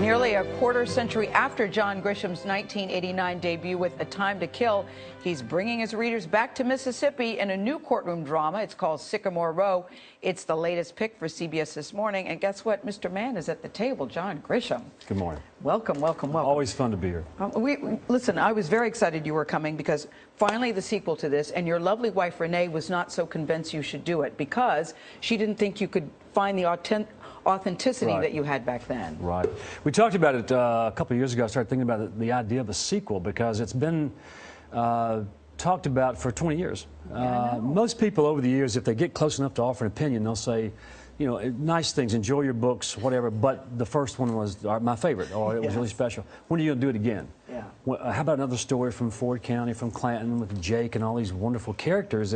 Nearly a quarter century after John Grisham's 1989 debut with A Time to Kill, he's bringing his readers back to Mississippi in a new courtroom drama. It's called Sycamore Row. It's the latest pick for CBS This Morning. And guess what? Mr. Mann is at the table, John Grisham. Good morning. Welcome, welcome, welcome. Always fun to be here. Listen, I was very excited you were coming because finally the sequel to this, and your lovely wife Renee was not so convinced you should do it because she didn't think you could find the authenticity that you had back then. Right. We talked about it a couple of years ago. I started thinking about the idea of a sequel because it's been talked about for 20 years. Most people over the years, if they get close enough to offer an opinion, they'll say, you know, nice things, enjoy your books, whatever, but the first one was my favorite, or it was really special. When are you going to do it again? Yeah. Well, how about another story from Ford County, from Clanton, with Jake and all these wonderful characters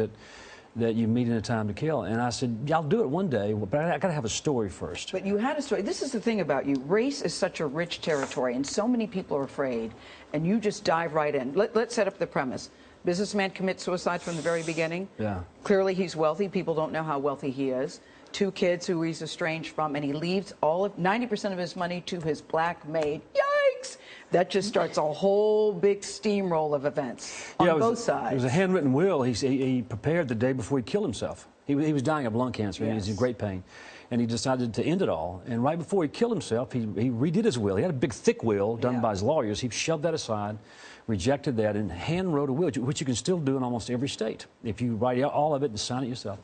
that you meet in A Time to Kill? And I said, yeah, I'll do it one day, but I got to have a story first. But you had a story. This is the thing about you. Race is such a rich territory, and so many people are afraid, and you just dive right in. Let's set up the premise. Businessman commits suicide from the very beginning. Yeah. Clearly, he's wealthy. People don't know how wealthy he is. 2 kids who he's estranged from, and he leaves 90% of his money to his black maid. Yikes! That just starts a whole big steamroll of events on both sides. It was a handwritten will he prepared the day before he killed himself. He was dying of lung cancer, and he was in great pain. And he decided to end it all. And right before he killed himself, he redid his will. He had a big, thick will done by his lawyers. He shoved that aside, rejected that, and hand-wrote a will, which you can still do in almost every state. If you write out all of it and sign it yourself.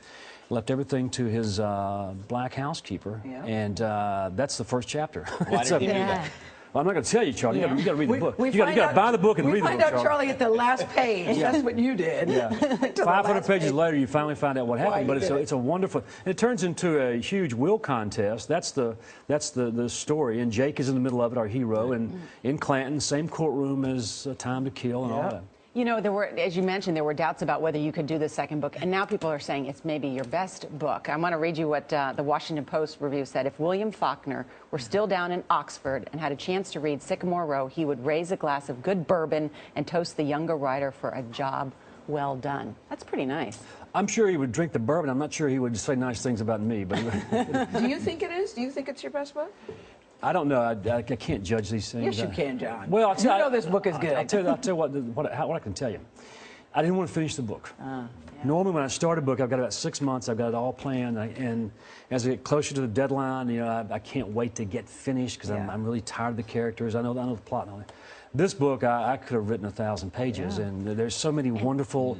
Left everything to his black housekeeper, and that's the first chapter. Why did he do that? Well, I'm not going to tell you, Charlie. You got to read the book. You got to buy the book and read the book, We find out, Charlie, at the last page. That's what you did. Yeah. 500 pages later, you finally find out what happened. But it's a wonderful. It turns into a huge will contest. That's the story. And Jake is in the middle of it, our hero, and in Clanton, same courtroom as A Time to Kill and all that. You know, as you mentioned, there were doubts about whether you could do the second book, and now people are saying it's maybe your best book. I want to read you what the Washington Post review said. If William Faulkner were still down in Oxford and had a chance to read Sycamore Row, he would raise a glass of good bourbon and toast the younger writer for a job well done. That's pretty nice. I'm sure he would drink the bourbon. I'm not sure he would say nice things about me. But do you think it is? Do you think it's your best book? I don't know. I can't judge these things. Yes, you can, John. Well, you know this book is good. I'll tell you what I can tell you. I didn't want to finish the book. Normally, when I start a book, I've got about 6 months. I've got it all planned. And as I get closer to the deadline, you know, I can't wait to get finished because I'm really tired of the characters. I know the plot and all that. This book, I could have written 1,000 pages, and there's so many wonderful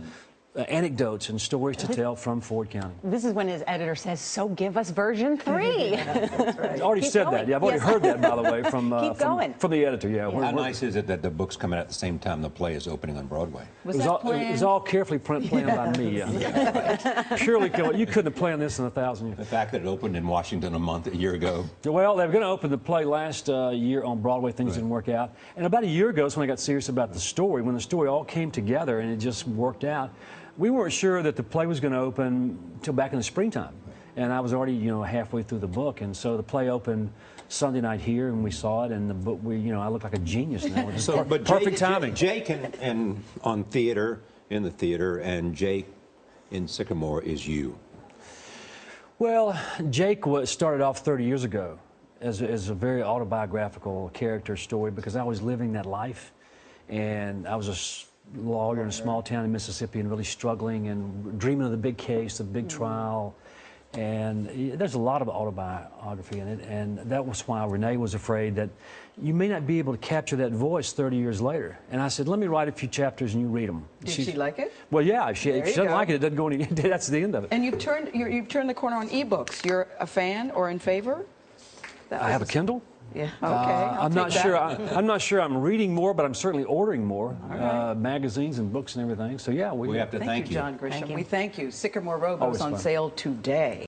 anecdotes and stories to tell from Ford County. This is when his editor says, so give us version 3. That's right. He's already said that. Yeah, I've already heard that, by the way, from the editor. Yeah. How nice is it that the book's coming out at the same time the play is opening on Broadway? It was all carefully planned by me. Purely, you couldn't have planned this in 1,000 years. The fact that it opened in Washington a year ago. Well, they were going to open the play last year on Broadway. Things didn't work out. And about a year ago is when I got serious about the story, when the story all came together and it just worked out. We weren't sure that the play was going to open until back in the springtime, and I was already, you know, halfway through the book, and so the play opened Sunday night here, and we saw it, and the book, I look like a genius now. But perfect timing. Jake in the theater, and Jake in Sycamore is you. Well, Jake started off 30 years ago as a very autobiographical character story because I was living that life, and I was a lawyer in a small town in Mississippi and really struggling and dreaming of the big case, the big trial. And there's a lot of autobiography in it. And that was why Renee was afraid that you may not be able to capture that voice 30 years later. And I said, let me write a few chapters and you read them. Did she like it? Well, yeah. If she doesn't like it, it doesn't go any. That's the end of it. And you've turned the corner on ebooks. You're a fan or in favor? I have a Kindle. Yeah. Okay. I'm not sure. I'm not sure. I'm reading more, but I'm certainly ordering more magazines and books and everything. So yeah, we have to thank you, John Grisham. We thank you. Sycamore Row goes on sale today.